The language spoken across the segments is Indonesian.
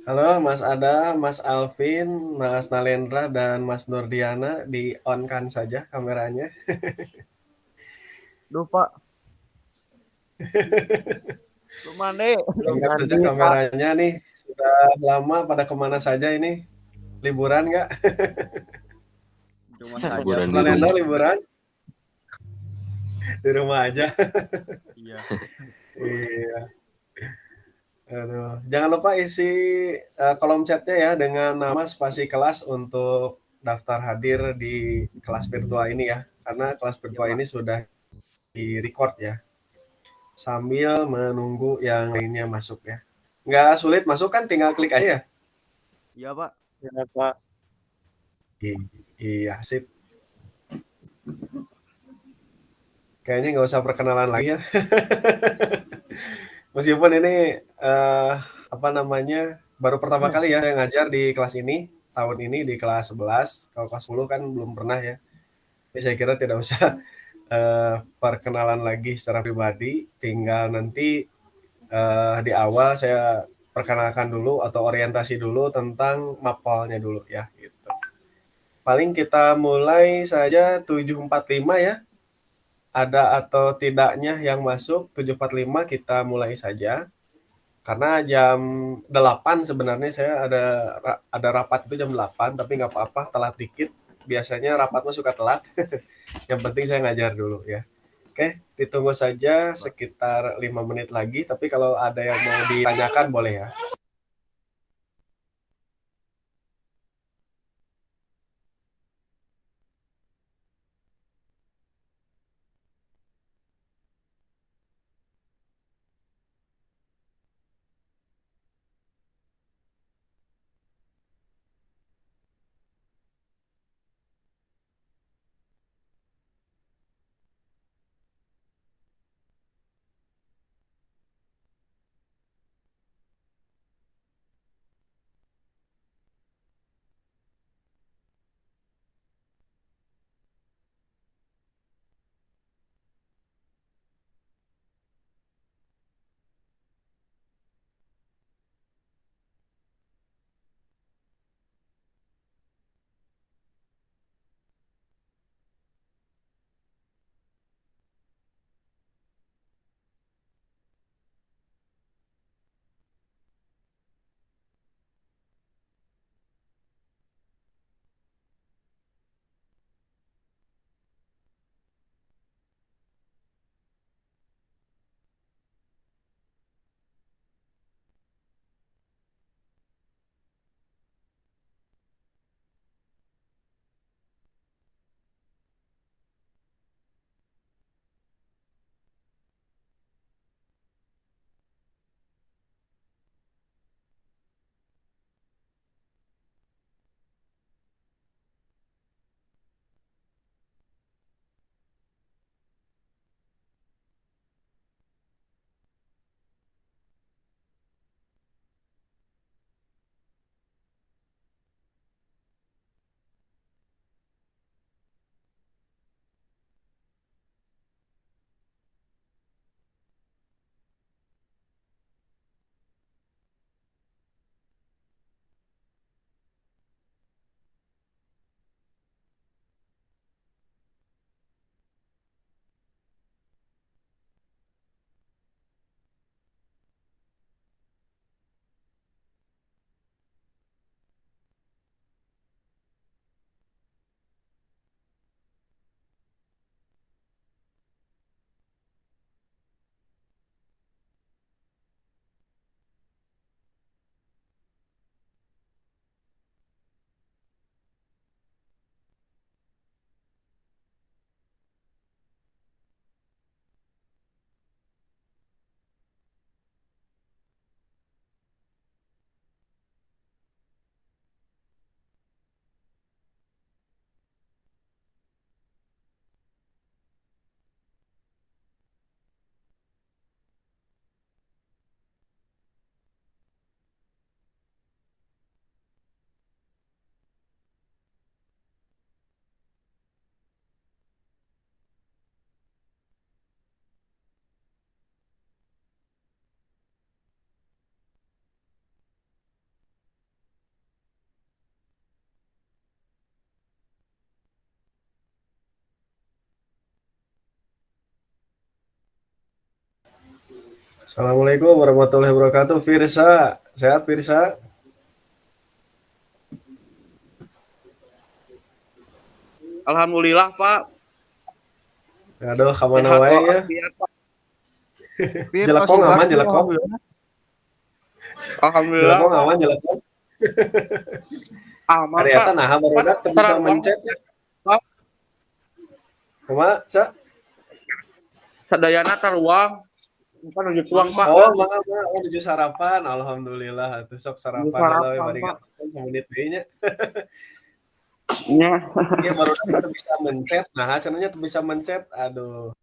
Halo Mas Ada, Mas Alvin, Mas Nalendra, dan Mas Nurdiana, di-on-kan saja kameranya. Duh Pak, lu mana? Belum Angkat saja mandi Pak. kameranya nih, sudah lama pada kemana saja ini? Liburan nggak? Di rumah saja Liburan Pak. di Nalendra rumah. liburan? Di rumah aja. Iya. Iya. Aduh. Jangan lupa isi kolom chatnya ya dengan nama spasi kelas untuk daftar hadir di kelas virtual ini ya. Karena kelas Iya virtual Pak. ini sudah di-record ya. Sambil menunggu yang lainnya masuk ya. Nggak sulit masuk kan, tinggal klik aja ya. Iya Pak. Ya, Pak. Iya, sip. Kayaknya nggak usah perkenalan lagi ya. Meskipun ini apa namanya baru pertama kali ya saya ngajar di kelas ini tahun ini di kelas 11. Kalau kelas 10 kan belum pernah ya. Jadi saya kira tidak usah perkenalan lagi secara pribadi. Tinggal nanti di awal saya perkenalkan dulu atau orientasi dulu tentang mapelnya dulu ya. Gitu. Paling kita mulai saja 7.45 ya. Ada atau tidaknya yang masuk 7.45 kita mulai saja. Karena jam 8 sebenarnya saya ada rapat itu jam 8 tapi nggak apa-apa telat dikit. Biasanya rapatnya suka telat. Yang penting saya ngajar dulu ya. Oke, ditunggu saja Iya Pak. sekitar 5 menit lagi. Tapi kalau ada yang mau ditanyakan boleh ya. Assalamualaikum warahmatullahi wabarakatuh. Firsa, sehat Firsa? Alhamdulillah Pak, Aduh, kamana sehat wae ya? walafiat Pak. Fir, Jelekong kabar aman, Fir, jelekong. alhamdulillah. Alhamdulillah Jelekong Pak. aman, jelekong. Aman Hari Pak. eta nah Pak, barudak teu bisa sararuang mencet. Pak. Kumaha, Sa? Sadayana taruang. Bukan ujuk uang Pak. Oh, mangga menuju sarapan. Alhamdulillah atuh sok Ujuk sarapan heula we sarapan bari Pak. ngaton samenit deui nya. Nya. Iya barudak teu bisa mencet. Nah, cenanya teu bisa mencet. Aduh.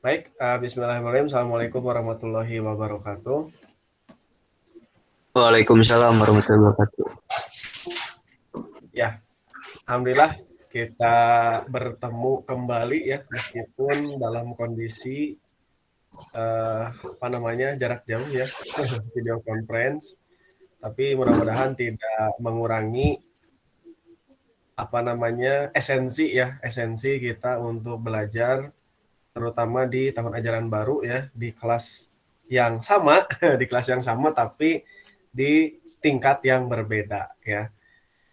Baik, bismillahirrahmanirrahim. Assalamualaikum warahmatullahi wabarakatuh. Waalaikumsalam warahmatullahi wabarakatuh. Ya, alhamdulillah kita bertemu kembali ya meskipun dalam kondisi apa namanya jarak jauh ya video conference, tapi mudah-mudahan tidak mengurangi apa namanya esensi kita untuk belajar terutama di tahun ajaran baru ya di kelas yang sama di kelas yang sama tapi di tingkat yang berbeda ya.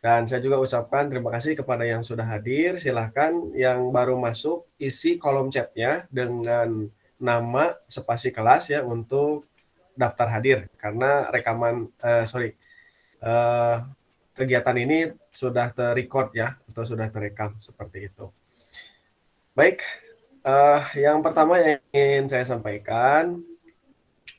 Dan saya juga ucapkan terima kasih kepada yang sudah hadir. Silahkan yang baru masuk isi kolom chatnya dengan nama spasi kelas ya untuk daftar hadir karena eh, kegiatan ini sudah terrecord ya atau sudah terekam seperti itu. Baik, yang pertama yang ingin saya sampaikan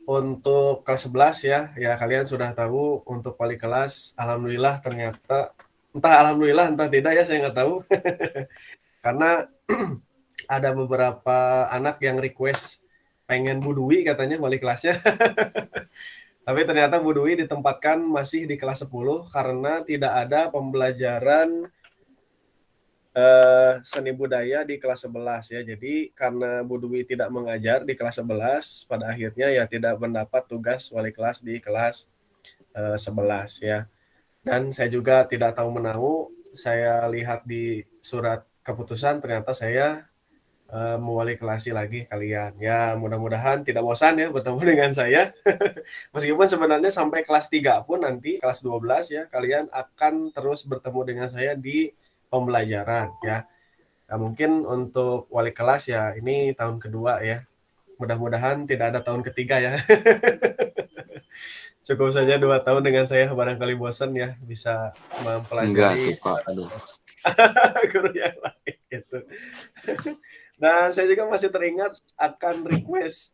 untuk kelas 11 ya kalian sudah tahu untuk wali kelas, alhamdulillah ternyata entah tidak ya saya nggak tahu karena ada beberapa anak yang request pengen Bu Dwi katanya wali kelasnya tapi ternyata Bu Dwi ditempatkan masih di kelas 10 karena tidak ada pembelajaran seni budaya di kelas 11 ya. Jadi karena Bu Dwi tidak mengajar di kelas 11, pada akhirnya ya tidak mendapat tugas wali kelas di kelas 11 ya. Dan saya juga tidak tahu menahu, saya lihat di surat keputusan ternyata saya mewali kelasi lagi kalian. Ya, mudah-mudahan tidak bosan ya bertemu dengan saya. Meskipun sebenarnya sampai kelas 3 pun nanti kelas 12 ya, kalian akan terus bertemu dengan saya di pembelajaran ya. Nah, mungkin untuk wali kelas ya ini tahun kedua ya. Mudah-mudahan tidak ada tahun ketiga ya. Cukup saja 2 tahun dengan saya, barangkali bosan ya bisa Enggak mempelajari tuh Pak, aduh. guru yang lain gitu. Dan saya juga masih teringat akan request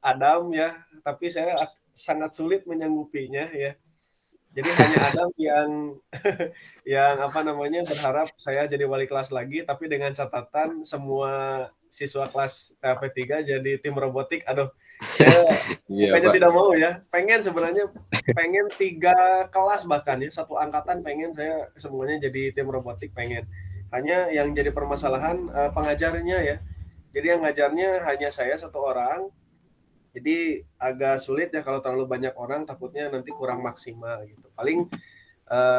Adam ya, tapi saya sangat sulit menyanggupinya ya. Jadi hanya Adam yang yang apa namanya berharap saya jadi wali kelas lagi, tapi dengan catatan semua siswa kelas TP3 jadi tim robotik. Aduh, saya Iya bukannya Pak. tidak mau ya, pengen 3 kelas bahkan ya, satu angkatan pengen saya semuanya jadi tim robotik pengen. Hanya yang jadi permasalahan pengajarnya ya. Jadi yang ngajarnya hanya saya 1 orang, jadi agak sulit ya kalau terlalu banyak orang takutnya nanti kurang maksimal gitu. Paling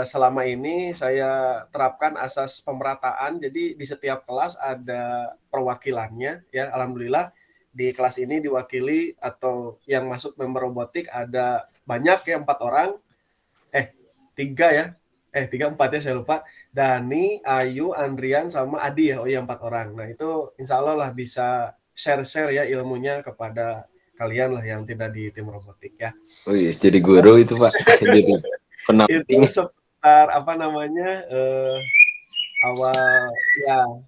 selama ini saya terapkan asas pemerataan. Jadi di setiap kelas ada perwakilannya ya. Alhamdulillah di kelas ini diwakili atau yang masuk member robotik ada banyak ya, 4 orang. 3 ya. 3, 4 ya, saya lupa. Dani, Ayu, Andrian, sama Adi ya. Oh iya, 4 orang. Nah itu insya Allah lah bisa share-share ya ilmunya kepada kalian lah yang tidak di tim robotik ya. Wih, jadi guru itu Pak. Jadi Itu penamping. seputar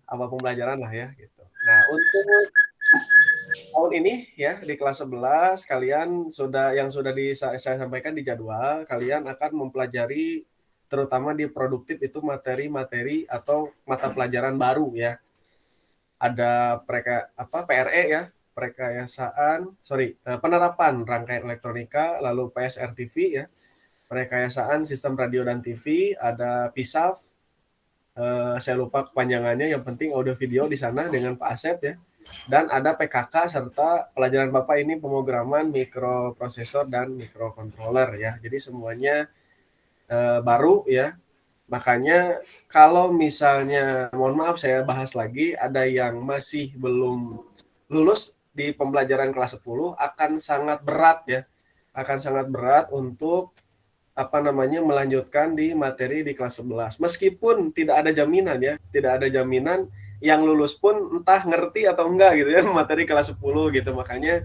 awal pembelajaran lah ya gitu. Nah, untuk tahun ini ya di kelas 11 kalian saya sampaikan di jadwal, kalian akan mempelajari terutama di produktif itu materi-materi atau mata pelajaran baru ya. Ada PRE ya, penerapan rangkaian elektronika, lalu PSR TV ya, perekayasaan sistem radio dan TV, ada PISAF, saya lupa kepanjangannya, yang penting audio video di sana dengan Pak Asep ya, dan ada PKK serta pelajaran Bapak ini pemrograman mikroprosesor dan mikrokontroler ya. Jadi semuanya baru ya. Makanya kalau misalnya, mohon maaf saya bahas lagi, ada yang masih belum lulus di pembelajaran kelas 10 akan sangat berat ya. Akan sangat berat untuk melanjutkan di materi di kelas 11. Meskipun tidak ada jaminan ya, tidak ada jaminan yang lulus pun entah ngerti atau enggak gitu ya materi kelas 10 gitu. Makanya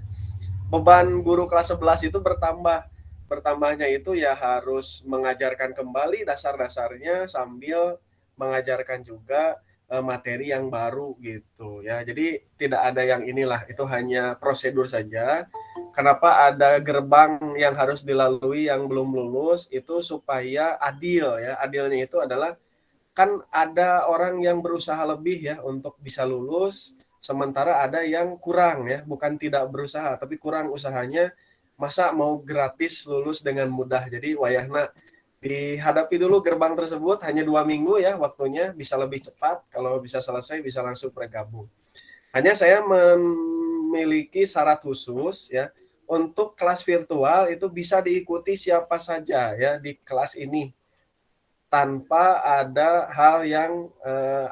beban guru kelas 11 itu bertambah. Bertambahnya itu ya harus mengajarkan kembali dasar-dasarnya sambil mengajarkan juga materi yang baru gitu ya. Jadi tidak ada yang inilah, itu hanya prosedur saja. Kenapa ada gerbang yang harus dilalui yang belum lulus itu supaya adil ya. Adilnya itu adalah kan ada orang yang berusaha lebih ya untuk bisa lulus, sementara ada yang kurang ya, bukan tidak berusaha tapi kurang usahanya. Masa mau gratis lulus dengan mudah? Jadi wayahna dihadapi dulu gerbang tersebut, hanya 2 minggu ya waktunya, bisa lebih cepat, kalau bisa selesai bisa langsung bergabung. Hanya saya memiliki syarat khusus ya, untuk kelas virtual itu bisa diikuti siapa saja ya di kelas ini, tanpa ada hal yang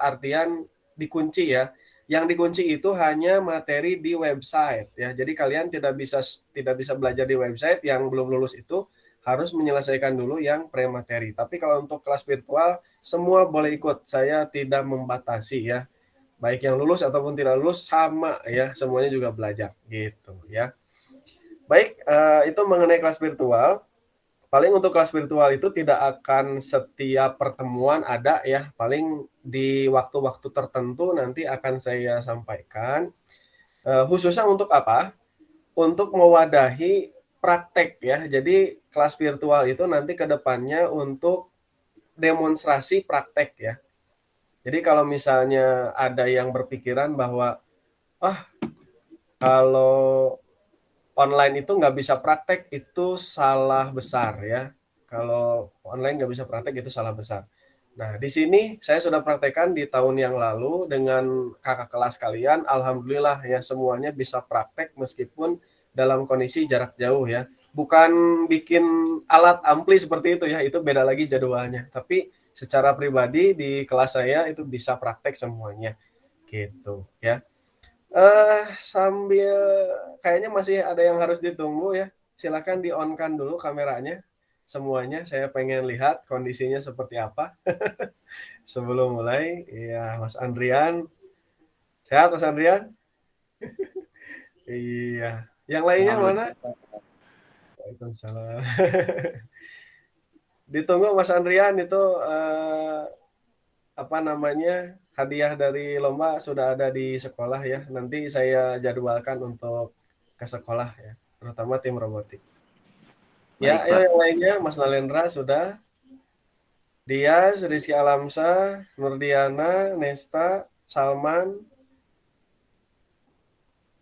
artian dikunci ya. Yang dikunci itu hanya materi di website ya. Jadi kalian tidak bisa belajar di website, yang belum lulus itu harus menyelesaikan dulu yang pre-materi. Tapi kalau untuk kelas virtual semua boleh ikut. Saya tidak membatasi ya. Baik yang lulus ataupun tidak lulus sama ya, semuanya juga belajar gitu ya. Baik, itu mengenai kelas virtual. Paling untuk kelas virtual itu tidak akan setiap pertemuan ada ya, paling di waktu-waktu tertentu nanti akan saya sampaikan. Khususnya untuk apa? Untuk mewadahi praktek ya. Jadi kelas virtual itu nanti ke depannya untuk demonstrasi praktek ya. Jadi kalau misalnya ada yang berpikiran bahwa kalau online itu nggak bisa praktek, itu salah besar ya. Kalau online nggak bisa praktek itu salah besar. Nah, di sini saya sudah praktekkan di tahun yang lalu dengan kakak kelas kalian. Alhamdulillah ya, semuanya bisa praktek meskipun dalam kondisi jarak jauh ya. Bukan bikin alat ampli seperti itu ya, itu beda lagi jadwalnya. Tapi secara pribadi di kelas saya itu bisa praktek semuanya gitu ya. Sambil kayaknya masih ada yang harus ditunggu ya. Silakan di-on-kan dulu kameranya semuanya. Saya pengen lihat kondisinya seperti apa sebelum mulai. Iya, Mas Andrian. Sehat Mas Andrian? Iya. Yang lainnya mana? Waalaikumsalam. Ditunggu Mas Andrian itu hadiah dari lomba sudah ada di sekolah ya. Nanti saya jadwalkan untuk ke sekolah ya, terutama tim robotik. Ya, ayo yang lainnya, Mas Nalendra sudah, Dias, Rizky Alamsa, Nurdiana, Nesta, Salman,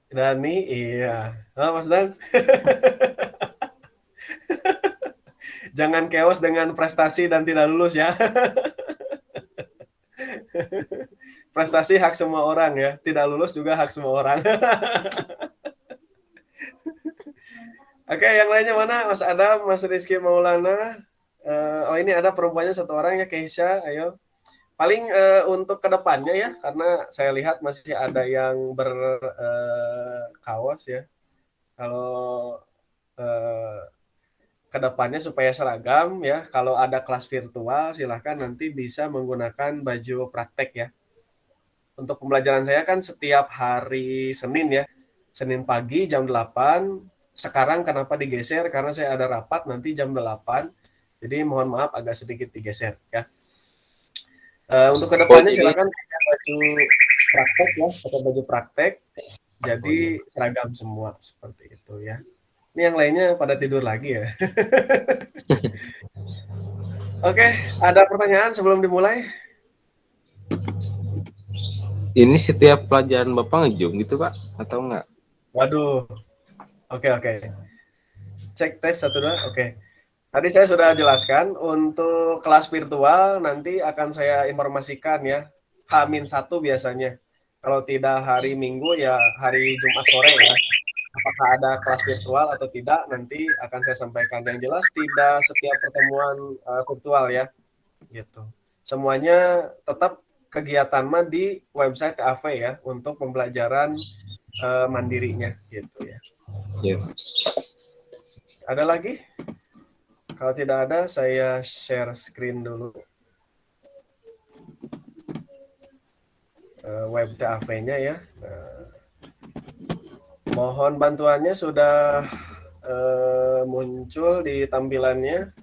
Dani, iya. Mas Dan. Jangan chaos dengan prestasi dan tidak lulus ya. Prestasi hak semua orang ya, tidak lulus juga hak semua orang. Oke, yang lainnya mana? Mas Adam, Mas Rizky Maulana, Oh ini ada perempuannya satu orang ya, Keisha, ayo. Paling untuk kedepannya ya, karena saya lihat masih ada yang berkaos ya. Kalau kedepannya supaya seragam ya, kalau ada kelas virtual silahkan nanti bisa menggunakan baju praktek ya. Untuk pembelajaran saya kan setiap hari Senin ya, Senin pagi jam 8. Sekarang kenapa digeser? Karena saya ada rapat nanti jam 8. Jadi mohon maaf agak sedikit digeser ya. Untuk kedepannya jadi- silakan pakai baju praktek ya, pakai baju praktek. Jadi seragam semua seperti itu ya. Ini yang lainnya pada tidur lagi ya. Oke, ada pertanyaan sebelum dimulai? Ini setiap pelajaran Bapak nge-Zoom gitu, Pak? Atau enggak? Waduh. Oke. Cek tes 1 2. Oke. Tadi saya sudah jelaskan untuk kelas virtual nanti akan saya informasikan ya. H-1 biasanya. Kalau tidak hari Minggu ya hari Jumat sore ya. Apakah ada kelas virtual atau tidak nanti akan saya sampaikan. Yang jelas tidak setiap pertemuan virtual ya. Gitu. Semuanya tetap kegiatan mah di website TAV ya untuk pembelajaran mandirinya gitu ya. Ya. Ada lagi? Kalau tidak ada, saya share screen dulu. Web TAV-nya ya. Mohon bantuannya sudah muncul di tampilannya,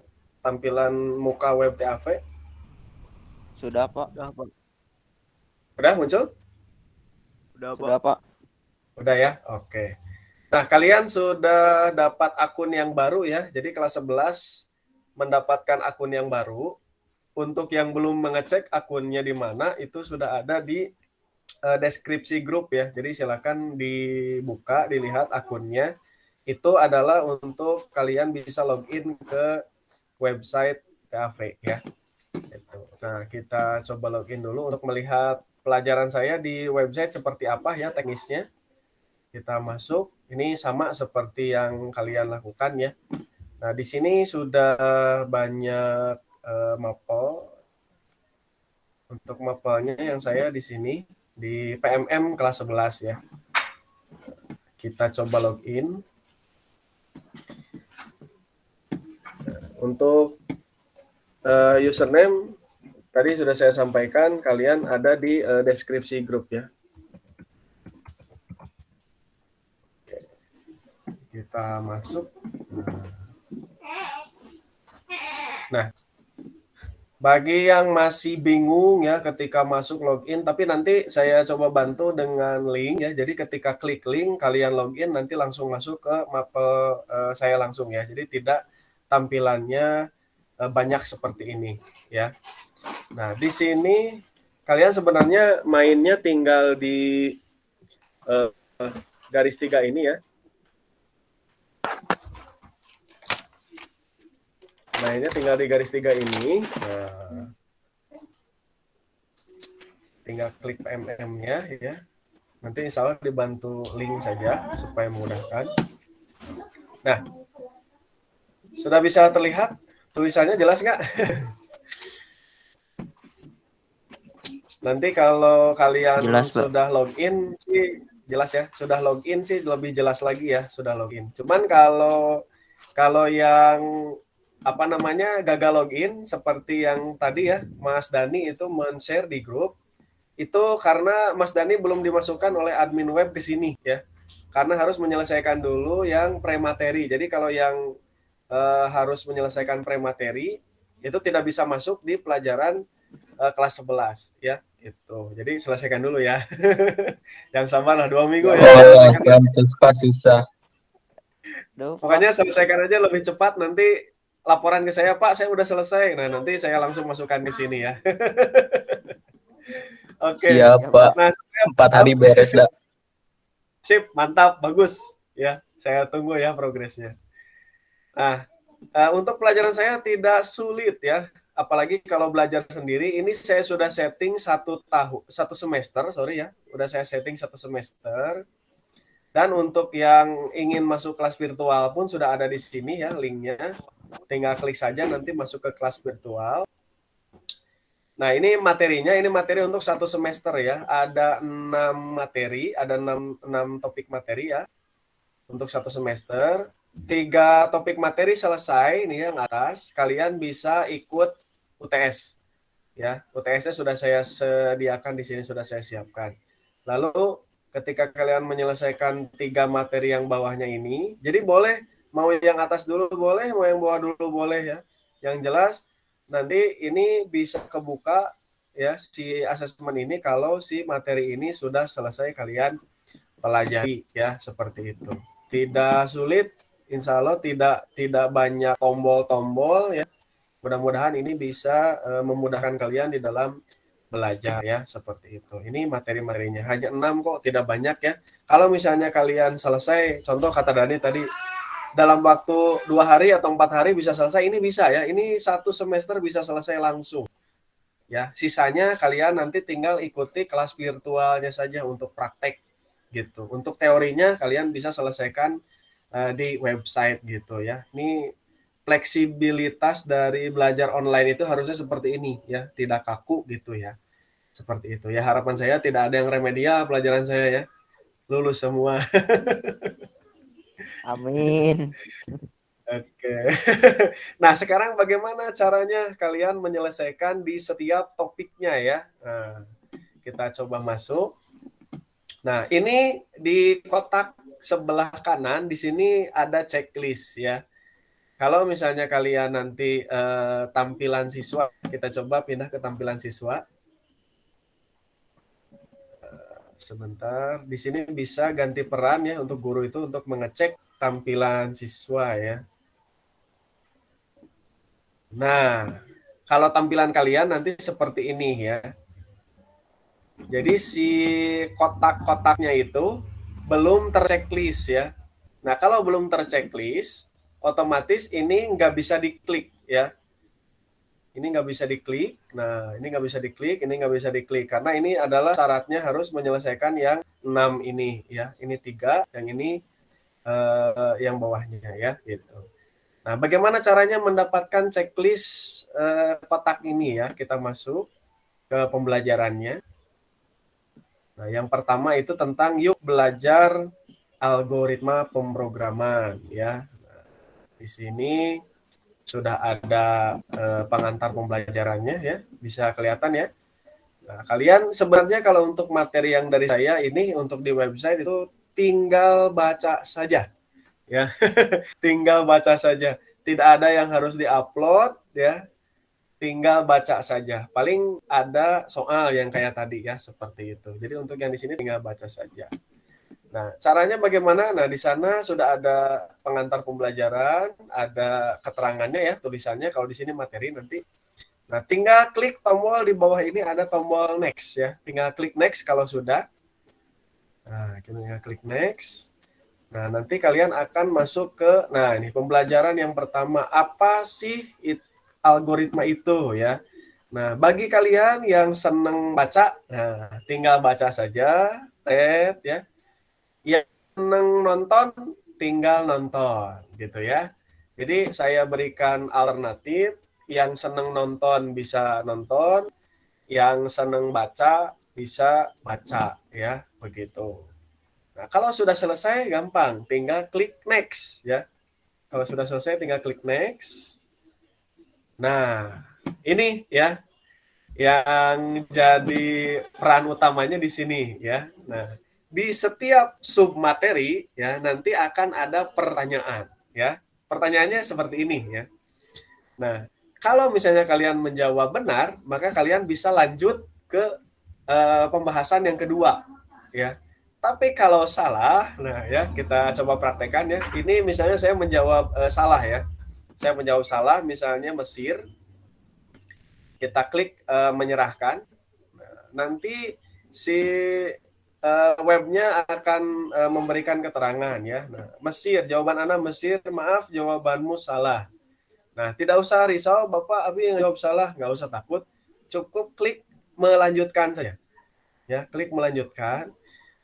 tampilan muka web TAV. Sudah, Pak. Udah muncul? Sudah, Pak. Udah ya? Oke. Nah, kalian sudah dapat akun yang baru ya. Jadi kelas 11 mendapatkan akun yang baru. Untuk yang belum mengecek akunnya di mana, itu sudah ada di deskripsi grup ya. Jadi silakan dibuka, dilihat akunnya. Itu adalah untuk kalian bisa login ke website TAV ya. Nah, kita coba login dulu untuk melihat pelajaran saya di website seperti apa ya teknisnya. Kita masuk, ini sama seperti yang kalian lakukan ya. Nah, di sini sudah banyak mapel. Untuk mapelnya yang saya di sini di PMM kelas 11 ya. Kita coba login. Untuk username tadi sudah saya sampaikan, kalian ada di deskripsi grup ya. Kita masuk. Nah, bagi yang masih bingung ya ketika masuk login, tapi nanti saya coba bantu dengan link ya. Jadi ketika klik link, kalian login nanti langsung masuk ke mapel saya langsung ya. Jadi tidak tampilannya banyak seperti ini ya. Nah, di sini kalian sebenarnya mainnya tinggal di garis 3 ini ya. Mainnya tinggal di garis 3 ini. Nah, tinggal klik PMM-nya ya. Nanti insya Allah dibantu link saja supaya memudahkan. Nah, sudah bisa terlihat tulisannya jelas nggak? Nanti kalau kalian Jelas, Pak. sudah login sih jelas ya. Sudah login sih lebih jelas lagi ya. Sudah login. Cuman kalau yang gagal login seperti yang tadi ya Mas Dani itu men-share di grup itu karena Mas Dani belum dimasukkan oleh admin web ke sini ya karena harus menyelesaikan dulu yang premateri. Jadi kalau yang harus menyelesaikan premateri itu tidak bisa masuk di pelajaran kelas 11 ya itu. Jadi selesaikan dulu ya. Yang sabarlah 2 minggu ya. Pantes Pak susah. Pokoknya selesaikan aja lebih cepat, nanti laporan ke saya, Pak, saya udah selesai. Nah, nanti saya langsung masukkan ke sini ya. Oke. Siap, Pak. Nah, 4 hari beres dah. sip, mantap, bagus. Ya, saya tunggu ya progresnya. Nah, untuk pelajaran saya tidak sulit ya. Apalagi kalau belajar sendiri, ini saya sudah setting 1 semester, sorry ya. Udah saya setting 1 semester. Dan untuk yang ingin masuk kelas virtual pun sudah ada di sini ya linknya. tinggal klik saja nanti masuk ke kelas virtual. Nah, ini materinya, ini materi untuk 1 semester ya. Ada 6 materi, ada 6 topik materi ya. Untuk 1 semester. 3 topik materi selesai, nih yang atas. Kalian bisa ikut UTS. Ya, UTS-nya sudah saya sediakan di sini, sudah saya siapkan. Lalu, ketika kalian menyelesaikan 3 materi yang bawahnya ini, jadi boleh, mau yang atas dulu boleh, mau yang bawah dulu boleh ya. Yang jelas, nanti ini bisa kebuka ya si asesmen ini kalau si materi ini sudah selesai kalian pelajari ya, seperti itu. Tidak sulit, insya Allah tidak banyak tombol-tombol ya. Mudah-mudahan ini bisa memudahkan kalian di dalam belajar ya, seperti itu. Ini materi-materinya hanya 6 kok, tidak banyak ya. Kalau misalnya kalian selesai, contoh kata Dani tadi, dalam waktu 2 hari atau 4 hari bisa selesai, ini bisa ya. Ini 1 semester bisa selesai langsung. Ya, sisanya kalian nanti tinggal ikuti kelas virtualnya saja untuk praktek gitu. Untuk teorinya kalian bisa selesaikan di website gitu ya. Ini fleksibilitas dari belajar online itu harusnya seperti ini ya, tidak kaku gitu ya. Seperti itu ya, harapan saya tidak ada yang remedial pelajaran saya ya. Lulus semua. Amin. Oke. Nah, sekarang bagaimana caranya kalian menyelesaikan di setiap topiknya ya? Nah, kita coba masuk. Nah, ini di kotak sebelah kanan di sini ada checklist ya. Kalau misalnya kalian nanti tampilan siswa, kita coba pindah ke tampilan siswa. Sebentar, di sini bisa ganti peran ya untuk guru itu untuk mengecek tampilan siswa ya. Nah, kalau tampilan kalian nanti seperti ini ya. Jadi si kotak-kotaknya itu belum terchecklist ya. Nah, kalau belum terchecklist, otomatis ini nggak bisa diklik ya. Ini nggak bisa diklik. Nah, ini nggak bisa diklik, ini nggak bisa diklik. Karena ini adalah syaratnya harus menyelesaikan yang 6 ini ya. Ini 3, yang ini yang bawahnya ya. Gitu. Nah, bagaimana caranya mendapatkan checklist kotak ini ya? Kita masuk ke pembelajarannya. Nah, yang pertama itu tentang yuk belajar algoritma pemrograman ya. Nah, di sini sudah ada pengantar pembelajarannya ya, bisa kelihatan ya. Nah, kalian sebenarnya kalau untuk materi yang dari saya ini untuk di website itu tinggal baca saja ya. Tinggal baca saja. Tidak ada yang harus diupload ya. Tinggal baca saja. Paling ada soal yang kayak tadi ya, seperti itu. Jadi untuk yang di sini tinggal baca saja. Nah, caranya bagaimana? Nah, di sana sudah ada pengantar pembelajaran, ada keterangannya ya, tulisannya. Kalau di sini materi nanti. Nah, tinggal klik tombol di bawah ini ada tombol next ya. Tinggal klik next kalau sudah. Nah, tinggal klik next. Nah, nanti kalian akan masuk ke, nah ini pembelajaran yang pertama. Apa sih algoritma itu ya? Nah, bagi kalian yang senang baca, nah, tinggal baca saja, read ya. Yang senang nonton, tinggal nonton gitu ya. Jadi saya berikan alternatif, yang senang nonton bisa nonton, yang senang baca bisa baca ya, begitu. Nah, kalau sudah selesai gampang, tinggal klik next ya. Kalau sudah selesai tinggal klik next. Nah, ini ya yang jadi peran utamanya di sini ya. Nah, di setiap submateri ya nanti akan ada pertanyaan ya. Pertanyaannya seperti ini ya. Nah, kalau misalnya kalian menjawab benar, maka kalian bisa lanjut ke pembahasan yang kedua ya. Tapi kalau salah, nah ya kita coba praktekkan ya. Ini misalnya saya menjawab salah ya. Saya menjawab salah, misalnya Mesir. Kita klik menyerahkan. Nah, nanti si webnya akan memberikan keterangan ya. Nah, Mesir, jawaban Anda Mesir, maaf jawabanmu salah. Nah, tidak usah risau, Bapak Abi yang jawab salah, nggak usah takut. Cukup klik melanjutkan saja. Ya, klik melanjutkan.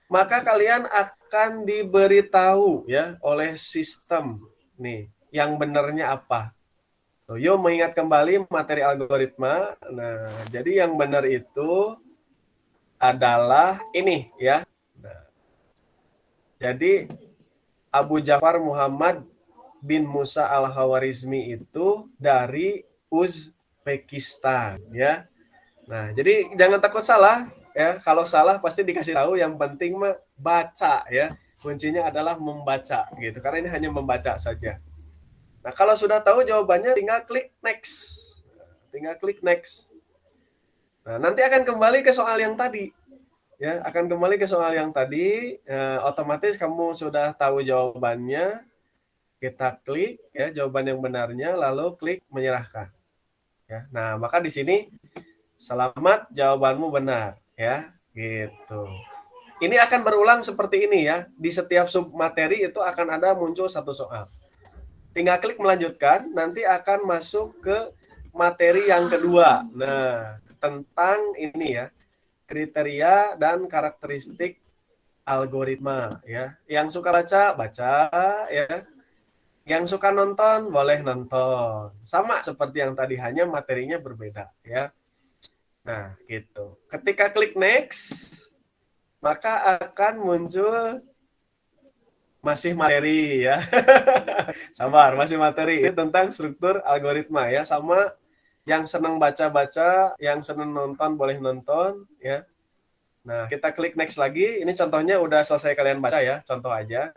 Maka kalian akan diberitahu ya oleh sistem nih yang benarnya apa Gitu. Yuk mengingat kembali materi algoritma. Nah, jadi yang benar itu adalah ini ya. Nah, jadi Abu Ja'far Muhammad bin Musa al-Khawarizmi itu dari Uzbekistan ya. Nah, jadi jangan takut salah ya. Kalau salah pasti dikasih tahu, yang penting mah baca ya. Kuncinya adalah membaca gitu. Karena ini hanya membaca saja. Nah, kalau sudah tahu jawabannya tinggal klik next. Tinggal klik next. Nah, nanti akan kembali ke soal yang tadi. Ya, akan kembali ke soal yang tadi, otomatis kamu sudah tahu jawabannya. Kita klik ya jawaban yang benarnya, lalu klik menyerahkan. Ya. Nah, maka di sini selamat jawabanmu benar ya, gitu. Ini akan berulang seperti ini ya. Di setiap sub materi itu akan ada muncul satu soal. Tinggal klik melanjutkan, nanti akan masuk ke materi yang kedua. Nah, tentang ini ya, kriteria dan karakteristik algoritma ya. Yang suka baca, baca ya. Yang suka nonton, boleh nonton. Sama seperti yang tadi, hanya materinya berbeda ya. Nah, gitu. Ketika klik next, maka akan muncul masih materi ya. Sabar, masih materi. Ini tentang struktur algoritma ya. Sama yang senang baca-baca, yang senang nonton boleh nonton ya. Nah, kita klik next lagi. Ini contohnya udah selesai kalian baca ya. Contoh aja.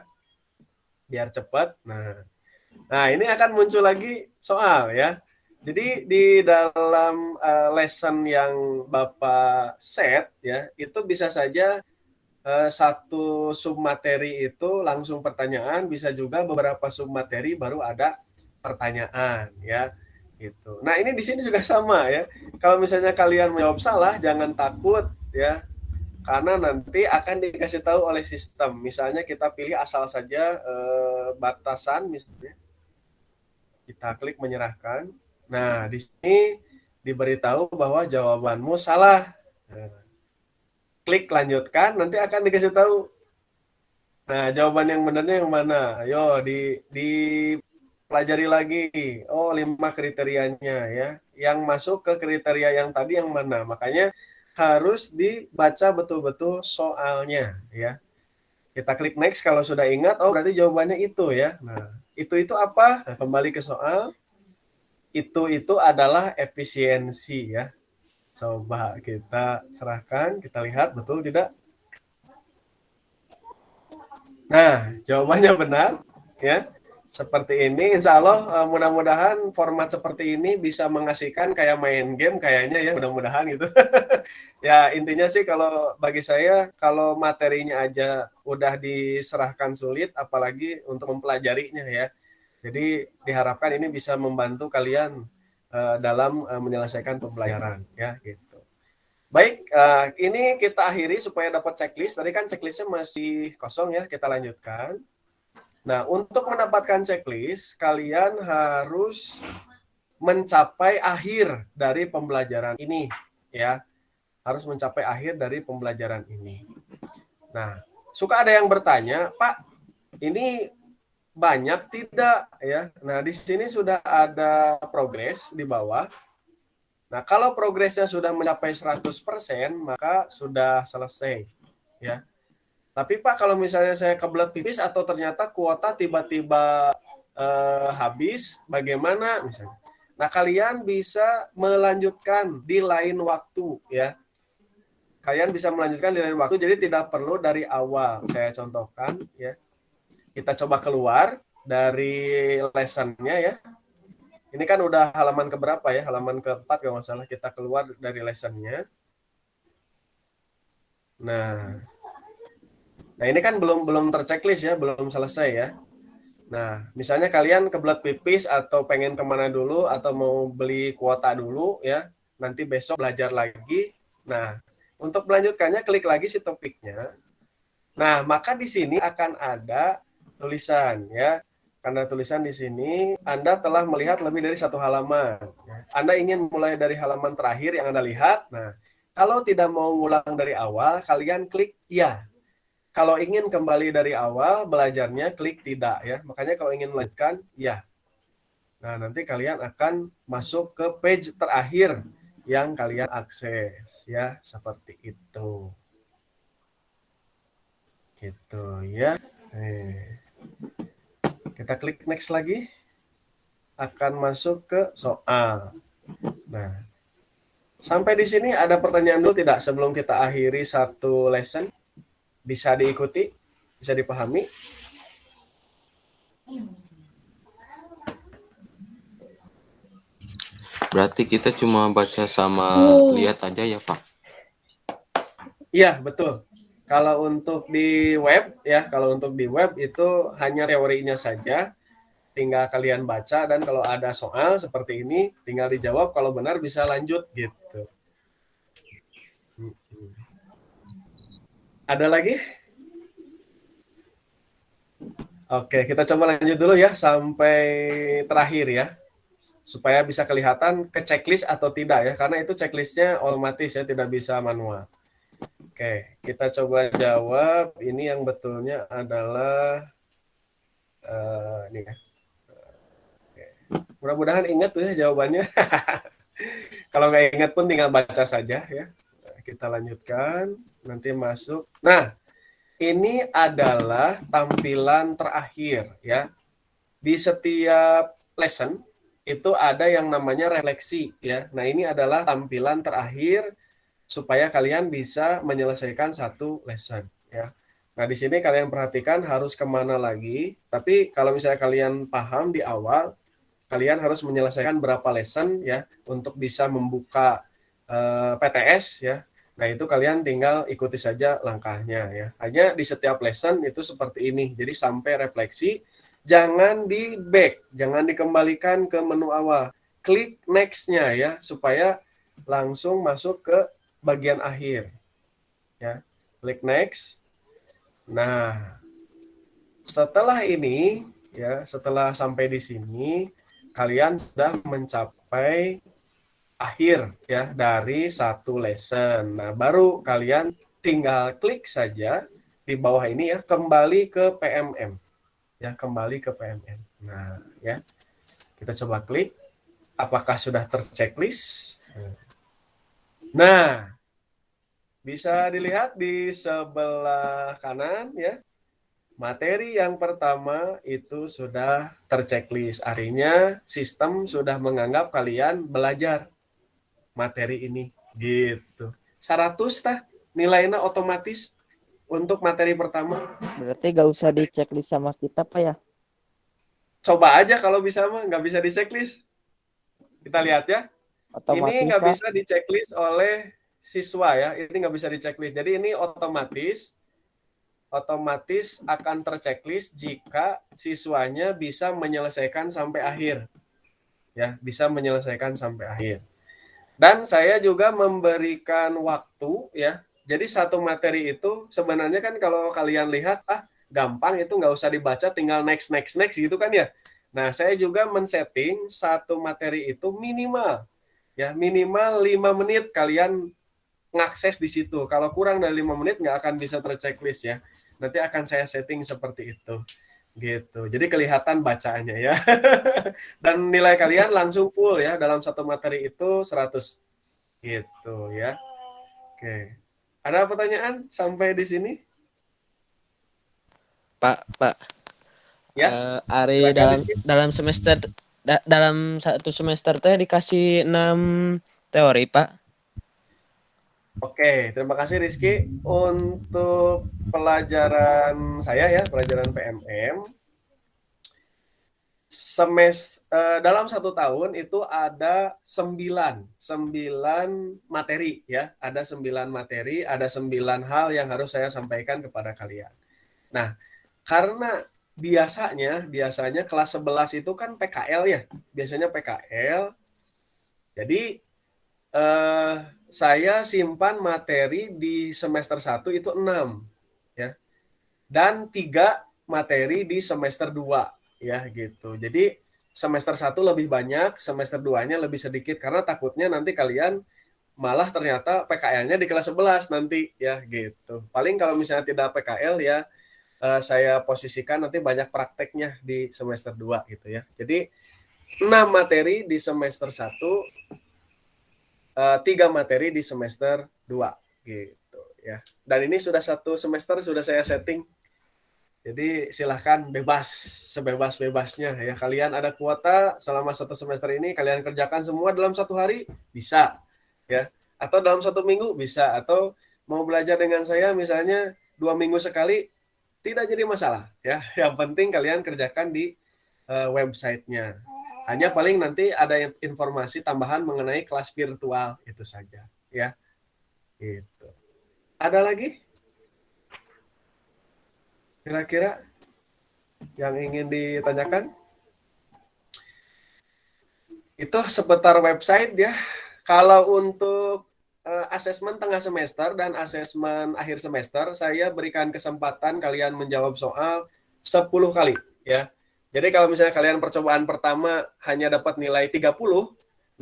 Biar cepat. Nah, ini akan muncul lagi soal ya. Jadi di dalam lesson yang Bapak set ya, itu bisa saja satu submateri itu langsung pertanyaan, bisa juga beberapa submateri baru ada pertanyaan ya gitu. Nah, ini di sini juga sama ya. Kalau misalnya kalian menjawab salah, jangan takut ya. Karena nanti akan dikasih tahu oleh sistem. Misalnya kita pilih asal saja batasan misalnya. Kita klik menyerahkan. Nah, di sini diberitahu bahwa jawabanmu salah. Nah, klik lanjutkan, nanti akan dikasih tahu. Nah, jawaban yang benarnya yang mana? Ayo dipelajari lagi. Oh, 5 kriterianya ya. Yang masuk ke kriteria yang tadi yang mana? Makanya harus dibaca betul-betul soalnya ya. Kita klik next kalau sudah ingat, oh berarti jawabannya itu ya. Nah, itu apa? Nah, kembali ke soal. Itu adalah efisiensi ya. Coba kita serahkan, kita lihat betul tidak? Nah, jawabannya benar ya. Seperti ini, insya Allah mudah-mudahan format seperti ini bisa mengasihkan kayak main game kayaknya ya, mudah-mudahan gitu. Ya, intinya sih kalau bagi saya, kalau materinya aja udah diserahkan sulit, apalagi untuk mempelajarinya ya. Jadi diharapkan ini bisa membantu kalian dalam menyelesaikan pembelajaran ya gitu. Baik, ini kita akhiri supaya dapat checklist. Tadi kan checklistnya masih kosong ya, kita lanjutkan. Nah, untuk mendapatkan checklist, kalian harus mencapai akhir dari pembelajaran ini ya. Harus mencapai akhir dari pembelajaran ini. Nah, suka ada yang bertanya, Pak, ini banyak tidak ya. Nah, di sini sudah ada progres di bawah. Nah, kalau progresnya sudah mencapai 100%, maka sudah selesai ya. Tapi Pak, kalau misalnya saya kebelet pipis atau ternyata kuota tiba-tiba habis, bagaimana misalnya? Nah, kalian bisa melanjutkan di lain waktu ya. Kalian bisa melanjutkan di lain waktu, jadi tidak perlu dari awal. Saya contohkan ya. Kita coba keluar dari lesson-nya ya. Ini kan udah halaman keberapa ya? Halaman keempat kalau nggak salah. Kita keluar dari lesson-nya. Nah, ini kan belum terchecklist ya, belum selesai ya. Nah, misalnya kalian kebelet pipis atau pengen kemana dulu atau mau beli kuota dulu ya, nanti besok belajar lagi. Nah, untuk melanjutkannya klik lagi si topiknya. Nah, maka di sini akan ada tulisan ya. Karena tulisan di sini Anda telah melihat lebih dari satu halaman. Anda ingin mulai dari halaman terakhir yang Anda lihat. Nah, kalau tidak mau ngulang dari awal, kalian klik ya. Kalau ingin kembali dari awal belajarnya, klik tidak ya. Makanya kalau ingin melanjutkan, ya. Nah, nanti kalian akan masuk ke page terakhir yang kalian akses ya, seperti itu. Gitu ya. Kita klik next lagi. Akan masuk ke soal. Nah, sampai di sini ada pertanyaan dulu tidak sebelum kita akhiri satu lesson? Bisa diikuti? Bisa dipahami? Berarti kita cuma baca sama lihat aja ya, Pak? Iya, betul. Kalau untuk di web ya, kalau untuk di web itu hanya teorinya saja. Tinggal kalian baca dan kalau ada soal seperti ini tinggal dijawab, kalau benar bisa lanjut gitu. Ada lagi? Oke, kita coba lanjut dulu ya sampai terakhir ya. Supaya bisa kelihatan ke checklist atau tidak ya, karena itu checklistnya otomatis ya, tidak bisa manual. Oke, kita coba jawab. Ini yang betulnya adalah ini ya. Mudah-mudahan ingat tuh ya jawabannya. Kalau nggak ingat pun tinggal baca saja ya. Kita lanjutkan, nanti masuk. Nah, ini adalah tampilan terakhir ya. Di setiap lesson itu ada yang namanya refleksi ya. Nah, ini adalah tampilan terakhir supaya kalian bisa menyelesaikan satu lesson ya. Nah, di sini kalian perhatikan harus kemana lagi. Tapi kalau misalnya kalian paham di awal, kalian harus menyelesaikan berapa lesson ya untuk bisa membuka PTS ya. Nah, itu kalian tinggal ikuti saja langkahnya ya. Hanya di setiap lesson itu seperti ini. Jadi sampai refleksi, jangan di back, jangan dikembalikan ke menu awal. Klik next-nya ya supaya langsung masuk ke bagian akhir. Ya. Klik next. Nah, setelah ini ya, setelah sampai di sini kalian sudah mencapai akhir ya dari satu lesson. Nah, baru kalian tinggal klik saja di bawah ini ya, kembali ke PMM. Ya, kembali ke PMM. Nah, ya. Kita coba klik apakah sudah terchecklist. Nah, bisa dilihat di sebelah kanan ya. Materi yang pertama itu sudah terchecklist. Artinya sistem sudah menganggap kalian belajar materi ini gitu. 100 tah nilainya otomatis untuk materi pertama. Berarti gak usah di checklist sama kita, Pak ya? Coba aja kalau bisa mah, nggak bisa di checklist. Kita lihat ya. Ini Otomatis, nggak Pak. bisa di checklist oleh siswa ya. Ini nggak bisa di checklist. Jadi ini otomatis akan terchecklist jika siswanya bisa menyelesaikan sampai akhir. Ya, bisa menyelesaikan sampai akhir. Dan saya juga memberikan waktu ya. Jadi satu materi itu sebenarnya kan kalau kalian lihat gampang, itu nggak usah dibaca, tinggal next gitu kan ya. Nah, saya juga men-setting satu materi itu minimal 5 menit kalian ngakses di situ. Kalau kurang dari 5 menit nggak akan bisa terchecklist ya. Nanti akan saya setting seperti itu. Gitu. Jadi kelihatan bacaannya ya. Dan nilai kalian langsung full ya, dalam satu materi itu 100. Gitu ya. Oke. Ada pertanyaan sampai di sini? Pak. Ya. Ari Silakan, Rizky. dalam satu semester teh dikasih 6 teori, Pak. Oke, terima kasih Rizky. Untuk pelajaran saya ya, pelajaran PMM, dalam satu tahun itu ada 9 materi ya, ada 9 materi, ada 9 hal yang harus saya sampaikan kepada kalian. Nah, karena biasanya kelas 11 itu kan PKL ya, biasanya PKL. Jadi saya simpan materi di semester 1 itu 6 ya. Dan 3 materi di semester 2 ya gitu. Jadi semester 1 lebih banyak, semester 2-nya lebih sedikit karena takutnya nanti kalian malah ternyata PKL-nya di kelas 11 nanti ya gitu. Paling kalau misalnya tidak PKL ya saya posisikan nanti banyak prakteknya di semester 2 gitu ya. Jadi 6 materi di semester 1, 3 materi di semester 2 gitu ya. Dan ini sudah 1 semester sudah saya setting. Jadi silahkan bebas, sebebas-bebasnya ya. Kalian ada kuota selama 1 semester ini, kalian kerjakan semua dalam 1 hari, bisa ya. Atau dalam 1 minggu bisa, atau mau belajar dengan saya misalnya 2 minggu sekali, tidak jadi masalah ya. Yang penting kalian kerjakan di websitenya. Hanya paling nanti ada informasi tambahan mengenai kelas virtual, itu saja ya. Gitu. Ada lagi? Kira-kira yang ingin ditanyakan? Itu seputar website ya. Kalau untuk asesmen tengah semester dan asesmen akhir semester, saya berikan kesempatan kalian menjawab soal 10 kali ya. Jadi kalau misalnya kalian percobaan pertama hanya dapat nilai 30,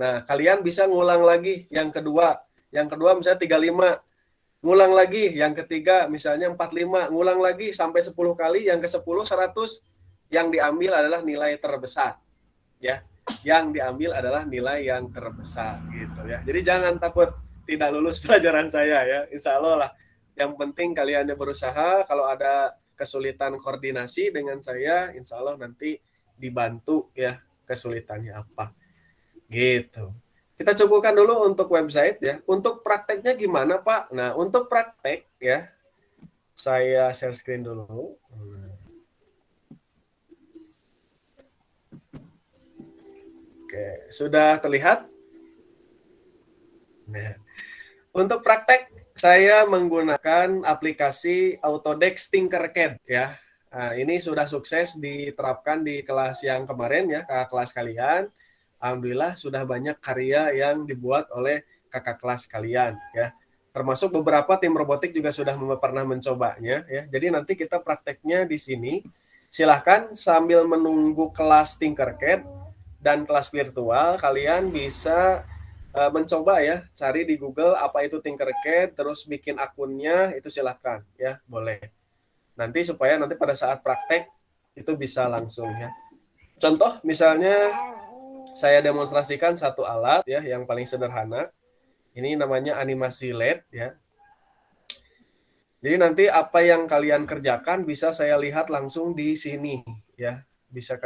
nah kalian bisa ngulang lagi yang kedua misalnya 35, ngulang lagi yang ketiga misalnya 45, ngulang lagi sampai 10 kali, yang ke-10 100, yang diambil adalah nilai terbesar ya. Yang diambil adalah nilai yang terbesar gitu ya. Jadi jangan takut tidak lulus pelajaran saya ya. Insya Allah lah. Yang penting kalian berusaha. Kalau ada kesulitan koordinasi dengan saya, insya Allah nanti dibantu ya kesulitannya apa gitu. Kita cukupkan dulu untuk website ya. Untuk prakteknya gimana Pak? Nah untuk praktek ya, saya share screen dulu. Oke, sudah terlihat? Nah, untuk praktek saya menggunakan aplikasi Autodesk Tinkercad ya. Nah, ini sudah sukses diterapkan di kelas yang kemarin ya, kakak kelas kalian. Alhamdulillah sudah banyak karya yang dibuat oleh kakak kelas kalian ya. Termasuk beberapa tim robotik juga sudah pernah mencobanya ya. Jadi nanti kita prakteknya di sini. Silahkan sambil menunggu kelas Tinkercad dan kelas virtual, kalian bisa mencoba ya, cari di Google apa itu Tinkercad, terus bikin akunnya, itu silahkan ya, boleh. Nanti supaya nanti pada saat praktek itu bisa langsung ya. Contoh misalnya saya demonstrasikan satu alat ya yang paling sederhana. Ini namanya animasi LED ya. Jadi nanti apa yang kalian kerjakan bisa saya lihat langsung di sini ya. Bisa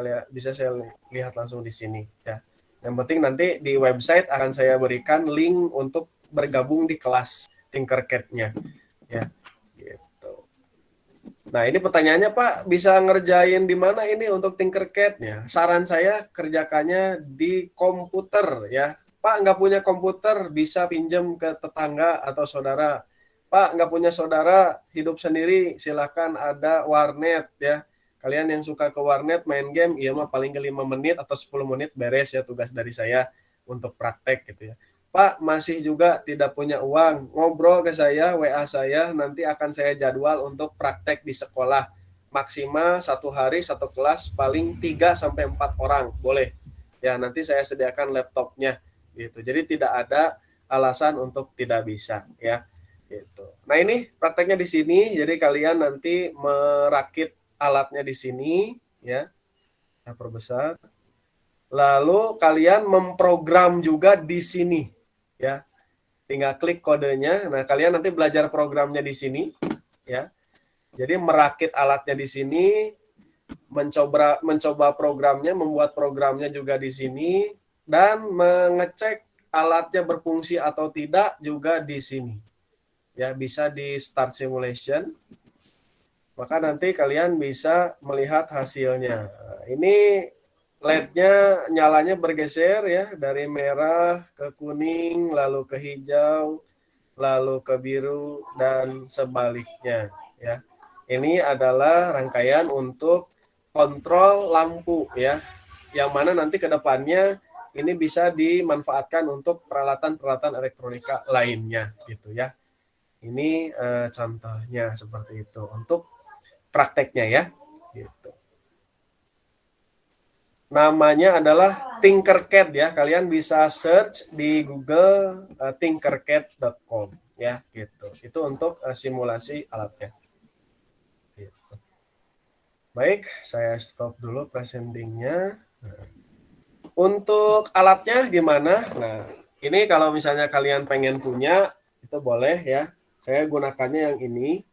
saya lihat langsung di sini ya. Yang penting nanti di website akan saya berikan link untuk bergabung di kelas Tinkercad-nya ya. Gitu. Nah, ini pertanyaannya Pak, bisa ngerjain di mana ini untuk Tinkercad-nya? Saran saya kerjakannya di komputer ya. Pak, nggak punya komputer, bisa pinjam ke tetangga atau saudara. Pak, nggak punya saudara, hidup sendiri, silakan ada warnet ya. Kalian yang suka ke warnet main game, iya mah paling ke 5 menit atau 10 menit beres ya tugas dari saya untuk praktek gitu ya. Pak, masih juga tidak punya uang, ngobrol ke saya, WA saya, nanti akan saya jadwal untuk praktek di sekolah. Maksimal 1 hari 1 kelas, paling 3-4 orang, boleh. Ya, nanti saya sediakan laptopnya gitu. Jadi tidak ada alasan untuk tidak bisa ya. Gitu. Nah, ini prakteknya di sini, jadi kalian nanti merakit alatnya di sini ya. Saya perbesar. Lalu kalian memprogram juga di sini ya. Tinggal klik kodenya. Nah, kalian nanti belajar programnya di sini ya. Jadi merakit alatnya di sini, mencoba programnya, membuat programnya juga di sini, dan mengecek alatnya berfungsi atau tidak juga di sini. Ya, bisa di start simulation. Maka nanti kalian bisa melihat hasilnya. Nah, ini LED-nya nyalanya bergeser ya, dari merah ke kuning, lalu ke hijau, lalu ke biru, dan sebaliknya ya. Ini adalah rangkaian untuk kontrol lampu ya, yang mana nanti ke depannya ini bisa dimanfaatkan untuk peralatan-peralatan elektronika lainnya gitu ya. Ini contohnya seperti itu untuk prakteknya ya gitu. Namanya adalah Tinkercad ya. Kalian bisa search di Google tinkercad.com ya gitu. Itu untuk simulasi alatnya. Gitu. Baik, saya stop dulu presentingnya. Untuk alatnya gimana? Nah, ini kalau misalnya kalian pengen punya, itu boleh ya. Saya gunakannya yang ini.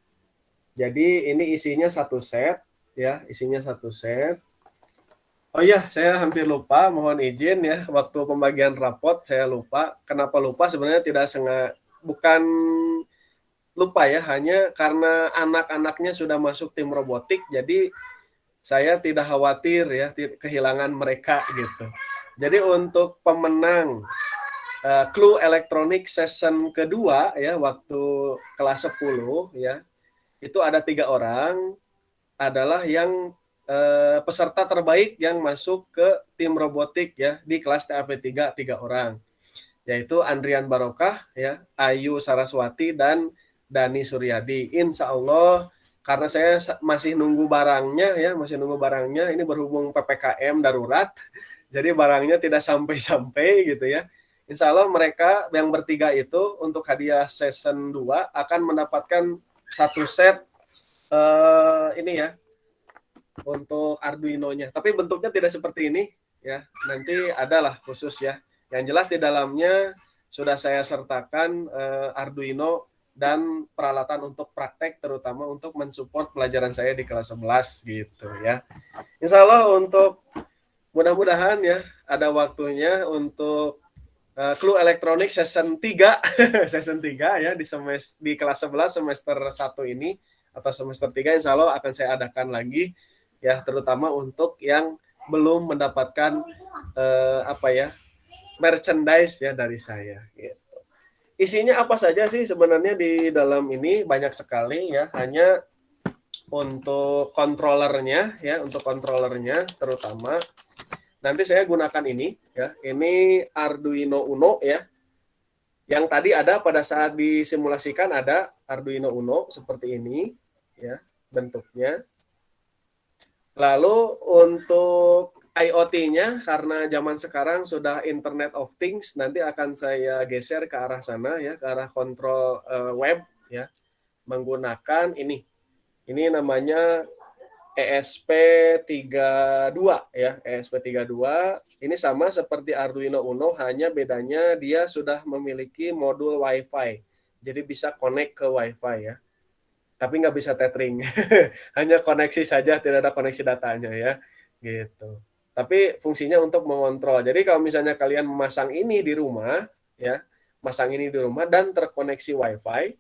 Jadi ini isinya satu set, ya, isinya satu set. Oh iya, saya hampir lupa, mohon izin ya, waktu pembagian rapot saya lupa. Kenapa lupa? Sebenarnya tidak sengaja, bukan lupa ya, hanya karena anak-anaknya sudah masuk tim robotik, jadi saya tidak khawatir ya kehilangan mereka gitu. Jadi untuk pemenang Clue Electronic Session kedua ya waktu kelas 10 ya, itu ada 3 orang adalah yang peserta terbaik yang masuk ke tim robotik ya di kelas TAP 3 orang, yaitu Andrian Barokah ya, Ayu Saraswati dan Dani Suryadi. Insya Allah, karena saya masih nunggu barangnya ya, ini berhubung PPKM darurat, jadi barangnya tidak sampai-sampai gitu ya. Insya Allah mereka yang bertiga itu untuk hadiah season 2 akan mendapatkan satu set ini ya, untuk Arduino-nya. Tapi bentuknya tidak seperti ini ya, nanti adalah khusus ya. Yang jelas di dalamnya sudah saya sertakan Arduino dan peralatan untuk praktek, terutama untuk mensupport pelajaran saya di kelas 11 gitu ya. Insya Allah untuk mudah-mudahan ya ada waktunya untuk Clue Electronic Season 3 Season 3 ya di kelas 11 semester 1 ini atau semester 3 insya Allah akan saya adakan lagi ya, terutama untuk yang belum mendapatkan merchandise ya dari saya gitu. Isinya apa saja sih sebenarnya di dalam ini? Banyak sekali ya, hanya untuk kontrolernya ya, terutama nanti saya gunakan ini ya. Ini Arduino Uno ya. Yang tadi ada pada saat disimulasikan ada Arduino Uno seperti ini ya bentuknya. Lalu untuk IoT-nya, karena zaman sekarang sudah Internet of Things, nanti akan saya geser ke arah sana ya, ke arah kontrol web ya, menggunakan ini. Ini namanya ESP32 ya, ESP32. Ini sama seperti Arduino Uno, hanya bedanya dia sudah memiliki modul Wi-Fi. Jadi bisa connect ke Wi-Fi ya. Tapi nggak bisa tethering. Hanya koneksi saja, tidak ada koneksi datanya ya. Gitu. Tapi fungsinya untuk mengontrol. Jadi kalau misalnya kalian memasang ini di rumah ya, dan terkoneksi Wi-Fi,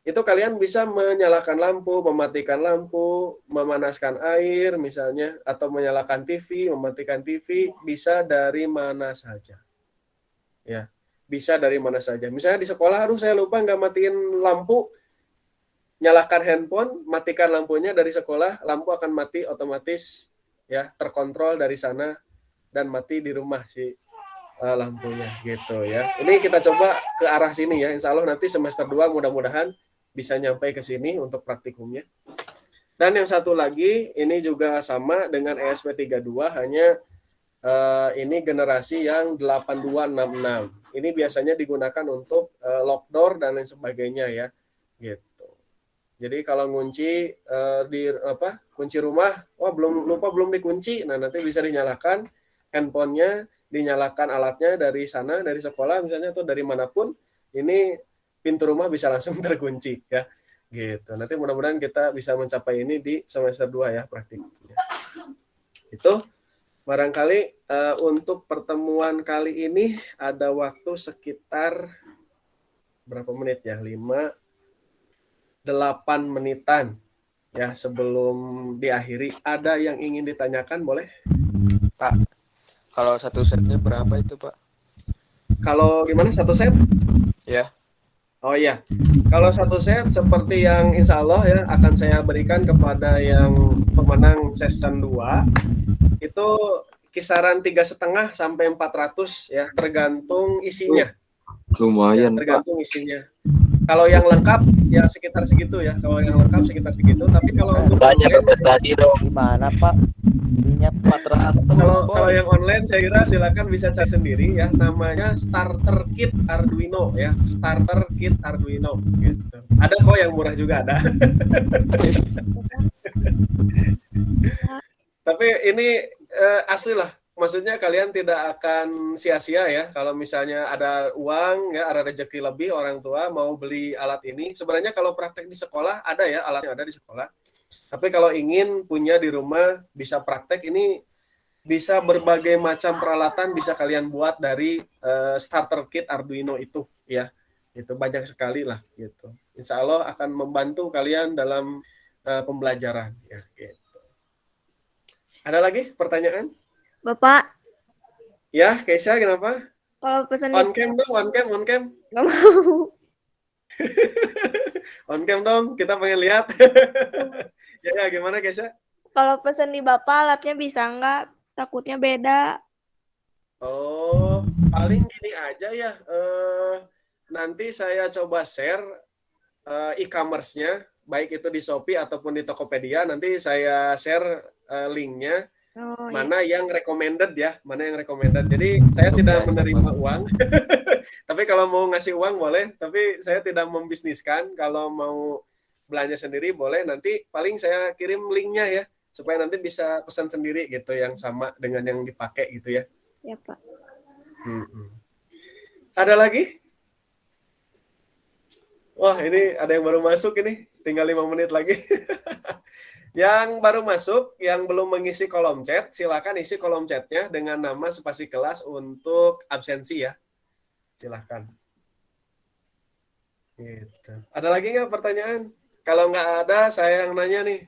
itu kalian bisa menyalakan lampu, mematikan lampu, memanaskan air misalnya, atau menyalakan TV, mematikan TV, bisa dari mana saja. Ya, bisa dari mana saja. Misalnya di sekolah, aduh saya lupa nggak matiin lampu, nyalakan handphone, matikan lampunya dari sekolah, lampu akan mati otomatis ya, terkontrol dari sana dan mati di rumah si lampunya gitu ya. Ini kita coba ke arah sini ya. Insya Allah nanti semester 2 mudah-mudahan bisa nyampe ke sini untuk praktikumnya. Dan yang satu lagi ini juga sama dengan ESP32, hanya ini generasi yang 8266. Ini biasanya digunakan untuk lock door dan lain sebagainya ya. Gitu. Jadi kalau ngunci kunci rumah, belum dikunci, nah nanti bisa dinyalakan handphonenya, dinyalakan alatnya dari sana, dari sekolah misalnya atau dari manapun, ini pintu rumah bisa langsung terkunci ya. Gitu. Nanti mudah-mudahan kita bisa mencapai ini di semester 2 ya praktiknya. Itu barangkali untuk pertemuan kali ini ada waktu sekitar berapa menit ya? 8 menitan ya sebelum diakhiri. Ada yang ingin ditanyakan boleh? Pak, kalau satu setnya berapa itu Pak? Kalau gimana satu set? Ya. Oh iya, kalau satu set seperti yang insya Allah ya akan saya berikan kepada yang pemenang season 2 itu kisaran 3,5 sampai 400 ya, tergantung isinya. Lumayan, ya, tergantung isinya. Kalau yang lengkap ya sekitar segitu ya. Tapi kalau untuk online, tadi dong. Gimana Pak? Belinya 400. Kalau yang online saya kira silakan bisa cari sendiri ya. Namanya Starter Kit Arduino ya. Starter Kit Arduino gitu. Ada kok yang murah juga ada. Tapi ini asli lah, maksudnya kalian tidak akan sia-sia ya kalau misalnya ada uang ya, ada rezeki lebih orang tua mau beli alat ini. Sebenarnya kalau praktek di sekolah ada ya, alatnya ada di sekolah. Tapi kalau ingin punya di rumah bisa praktek ini bisa berbagai macam peralatan bisa kalian buat dari starter kit Arduino itu ya. Itu banyak sekali lah gitu. Insya Allah akan membantu kalian dalam pembelajaran ya gitu. Ada lagi pertanyaan? Bapak, Ya, Keisha kenapa? kalau pesan On cam dong, on cam, on cam. nggak mau. On cam dong, kita pengen lihat. Ya, gimana Keisha? Kalau pesan di Bapak alatnya bisa nggak? Takutnya beda. Oh, paling gini aja ya. Nanti saya coba share e-commerce-nya, baik itu di Shopee ataupun di Tokopedia. Nanti saya share linknya. Oh, Mana yang recommended ya, mana yang recommended. Jadi saya tidak menerima uang. Tapi kalau mau ngasih uang boleh, tapi saya tidak membisniskan. Kalau mau belanja sendiri boleh, nanti paling saya kirim linknya ya, supaya nanti bisa pesan sendiri gitu yang sama dengan yang dipakai gitu ya. ya Pak. Ada lagi? Wah, ini ada yang baru masuk ini, tinggal 5 menit lagi. Yang baru masuk, yang belum mengisi kolom chat, silakan isi kolom chatnya dengan nama spasi kelas untuk absensi ya. Silakan. Gitu. Ada lagi nggak pertanyaan? Kalau nggak ada, saya yang nanya nih.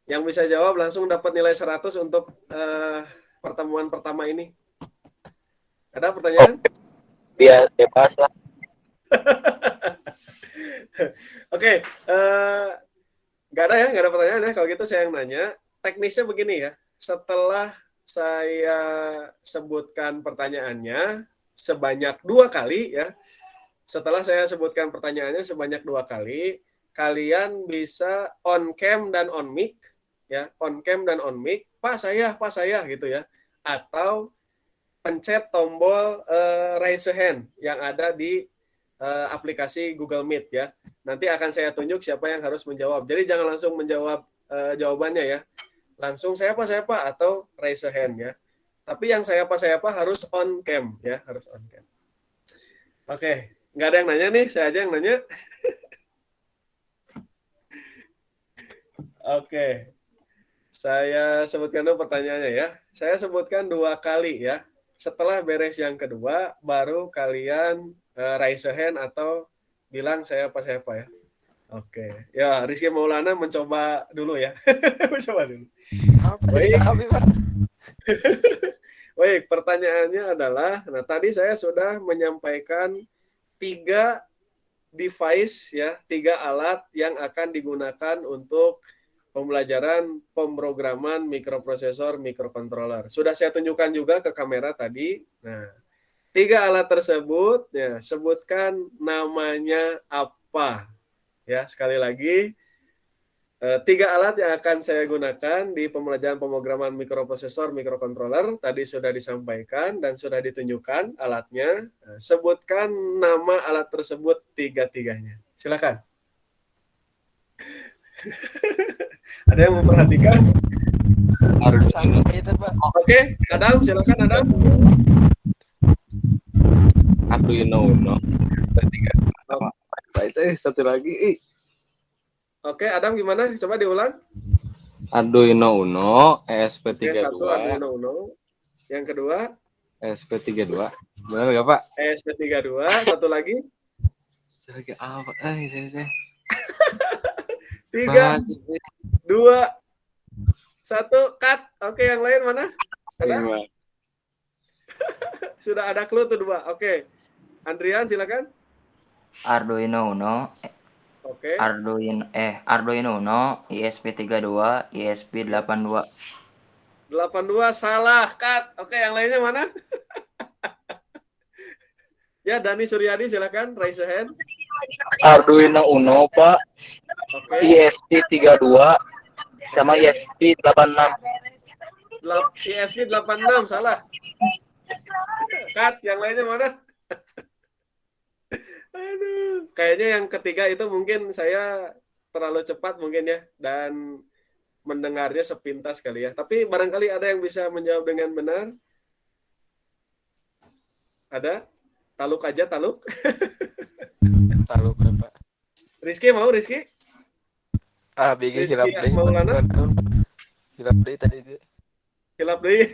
Yang bisa jawab langsung dapat nilai 100 untuk pertemuan pertama ini. Ada pertanyaan? Biar bebas lah. Oke, nggak ada ya, nggak ada pertanyaan ya. Kalau gitu saya yang nanya. Teknisnya begini ya. Setelah saya sebutkan pertanyaannya sebanyak 2 kali ya. Setelah saya sebutkan pertanyaannya sebanyak 2 kali, kalian bisa on cam dan on mic ya, on cam dan on mic. Pak saya gitu ya. Atau pencet tombol raise hand yang ada di aplikasi Google Meet ya. Nanti akan saya tunjuk siapa yang harus menjawab. Jadi jangan langsung menjawab jawabannya ya. Langsung saya apa atau raise hand ya. Tapi yang saya apa harus on cam ya, harus on cam. Oke, nggak ada yang nanya nih, saya aja yang nanya. Oke. Saya sebutkan dulu pertanyaannya ya. Saya sebutkan 2 kali ya. Setelah beres yang kedua, baru kalian raise hand atau bilang saya apa ya. Oke. Ya, Rizky Maulana mencoba dulu ya. Mencoba dulu. Baik. Baik, pertanyaannya adalah, nah tadi saya sudah menyampaikan 3 device ya, 3 alat yang akan digunakan untuk pembelajaran pemrograman mikroprosesor, mikrokontroler. Sudah saya tunjukkan juga ke kamera tadi. Nah, 3 alat tersebut, ya, sebutkan namanya apa. Ya, sekali lagi, 3 alat yang akan saya gunakan di pembelajaran pemrograman mikroprosesor, mikrokontroler. Tadi sudah disampaikan dan sudah ditunjukkan alatnya. Nah, sebutkan nama alat tersebut 3-tiganya. Silakan. Ada yang memperhatikan? Oke, Adam, silakan Adam. Arduino Uno. Satu lagi. Oke, Adam gimana? Coba diulang. Arduino Uno, Yang satu ESP32. Arduino Uno. Yang kedua ESP32. Benar nggak Pak? ESP32. Satu lagi. Satu lagi apa? 3, 2, 1, cut. Oke, yang lain mana? Ada? Sudah ada clue tuh 2. Oke. Andrian silakan. Arduino Uno, Oke. Arduino Uno, ISP32, ISP82. 82 salah, cut. Oke, yang lainnya mana? Ya, Dani Suryadi silakan raise your hand. Arduino Uno, Pak. Oke. ISP32 sama ISP86. ISP86 salah. Cut, yang lainnya mana? Aduh, kayaknya yang ketiga itu mungkin saya terlalu cepat mungkin ya, dan mendengarnya sepintas kali ya. Tapi barangkali ada yang bisa menjawab dengan benar. Ada? Taluk aja, taluk. Tahu berapa? Rizky mau, Rizky? Bikin Rizky hilap deh. Maulana? Hilap deh tadi itu. Hilap deh.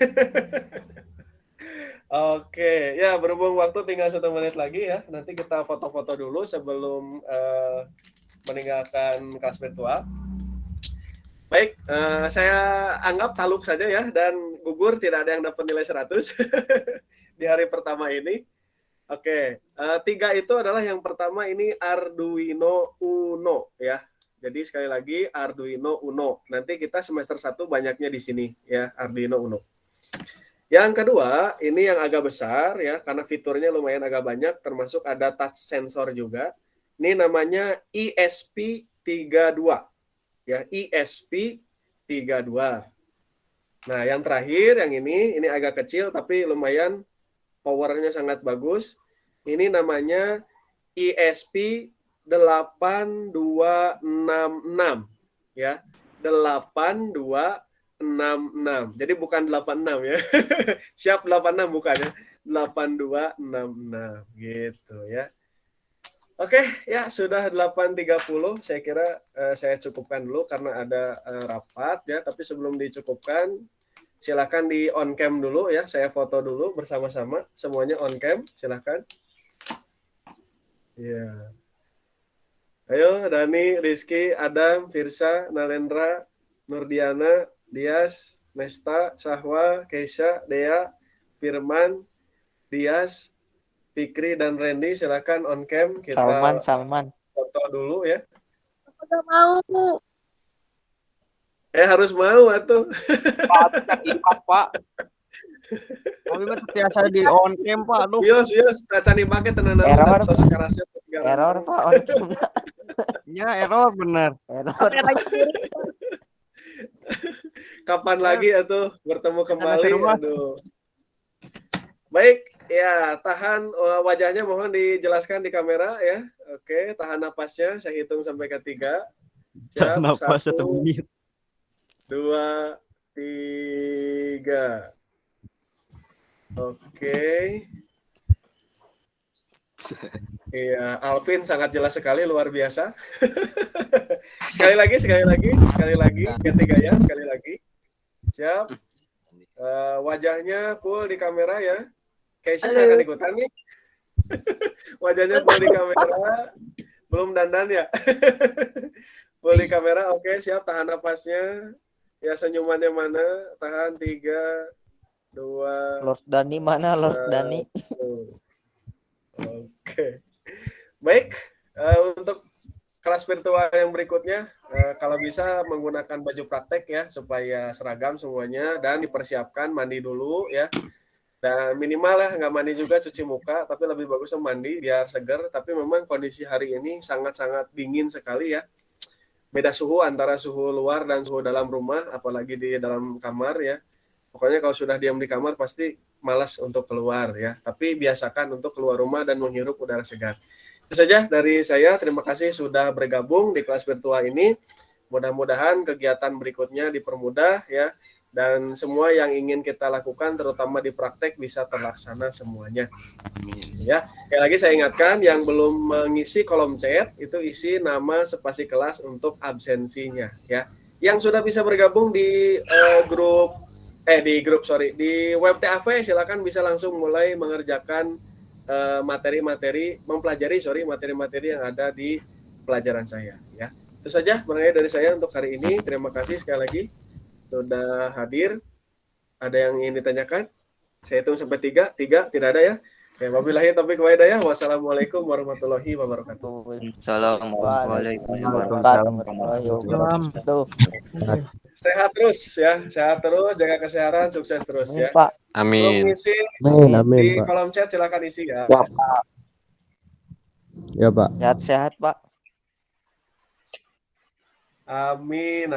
Oke, ya berhubung waktu tinggal 1 menit lagi ya. Nanti kita foto-foto dulu sebelum meninggalkan kelas virtual. Baik, saya anggap taluk saja ya, dan gugur tidak ada yang dapat nilai 100 di hari pertama ini. Oke, 3 itu adalah yang pertama ini Arduino Uno ya. Jadi sekali lagi Arduino Uno. Nanti kita semester 1 banyaknya di sini ya, Arduino Uno. Yang kedua, ini yang agak besar ya, karena fiturnya lumayan agak banyak, termasuk ada touch sensor juga. Ini namanya ESP32. Ya, ESP32. Nah, yang terakhir, yang ini agak kecil, tapi lumayan powernya sangat bagus. Ini namanya ESP8266. Ya, 8266. Jadi bukan 86 ya. Siap 86 bukan ya. 8266 gitu ya. Oke, ya sudah 8.30. Saya kira saya cukupkan dulu karena ada rapat ya, tapi sebelum dicukupkan silakan di on cam dulu ya. Saya foto dulu bersama-sama. Semuanya on cam, silakan. Ya. Ayo Dani, Rizky, Adam, Firsa, Nalendra, Nurdiana, Dias, Nesta, Sahwa, Keisha, Dea, Firman, Dias, Fikri, dan Randy, silakan on cam. Kita Salman. foto dulu ya. Aku udah mau. Harus mau atuh. Pak, Pak. Kami mah tiasa di on cam Pak. Aduh. Yos, tacani pake tenan Error, tos karasnya. Error Pak on cam. Ya error bener. Error. Kapan lagi atuh bertemu kembali? seru, Mas. Aduh. Baik, ya tahan wajahnya mohon dijelaskan di kamera ya. Oke, tahan napasnya. Saya hitung sampai ke 3. Siap, Napas 1 1, menit. 2, 3. Oke. Iya, Alvin sangat jelas sekali, luar biasa. Sekali lagi, ketiga ya, sekali lagi. Siap. Wajahnya full di kamera ya. Keisha akan ikutan nih. Wajahnya full di kamera. Belum dandan ya. Full di kamera, oke, siap. Tahan napasnya. Ya, senyumannya mana? Tahan 3, 2. Lord Dani mana Lord Dani? Oke. Baik, untuk kelas virtual yang berikutnya, kalau bisa menggunakan baju praktek ya, supaya seragam semuanya, dan dipersiapkan mandi dulu ya. Dan minimal lah, nggak mandi juga, cuci muka, tapi lebih bagus mandi biar segar. Tapi memang kondisi hari ini sangat-sangat dingin sekali ya. Beda suhu antara suhu luar dan suhu dalam rumah, apalagi di dalam kamar ya. Pokoknya kalau sudah diam di kamar pasti malas untuk keluar ya. Tapi biasakan untuk keluar rumah dan menghirup udara segar. Itu saja dari saya. Terima kasih sudah bergabung di kelas virtual ini. Mudah-mudahan kegiatan berikutnya dipermudah ya. Dan semua yang ingin kita lakukan terutama di praktek bisa terlaksana semuanya. Ya, sekali lagi saya ingatkan yang belum mengisi kolom chat itu isi nama spasi kelas untuk absensinya ya. Yang sudah bisa bergabung di di web TAV silakan bisa langsung mulai mengerjakan materi-materi yang ada di pelajaran saya ya. Itu saja mengenai dari saya untuk hari ini. Terima kasih sekali lagi sudah hadir. Ada yang ingin ditanyakan? Saya hitung sampai 3 tidak ada ya. Ya, wabillahi taufiq wal hidayah. Wassalamualaikum warahmatullahi wabarakatuh. Assalamualaikum warahmatullahi wabarakatuh. Sehat terus ya, jaga kesehatan, sukses terus ya. Pak. Amin. Ngisi di kolom chat silakan isi ya. Ya Pak. Sehat-sehat Pak. Amin.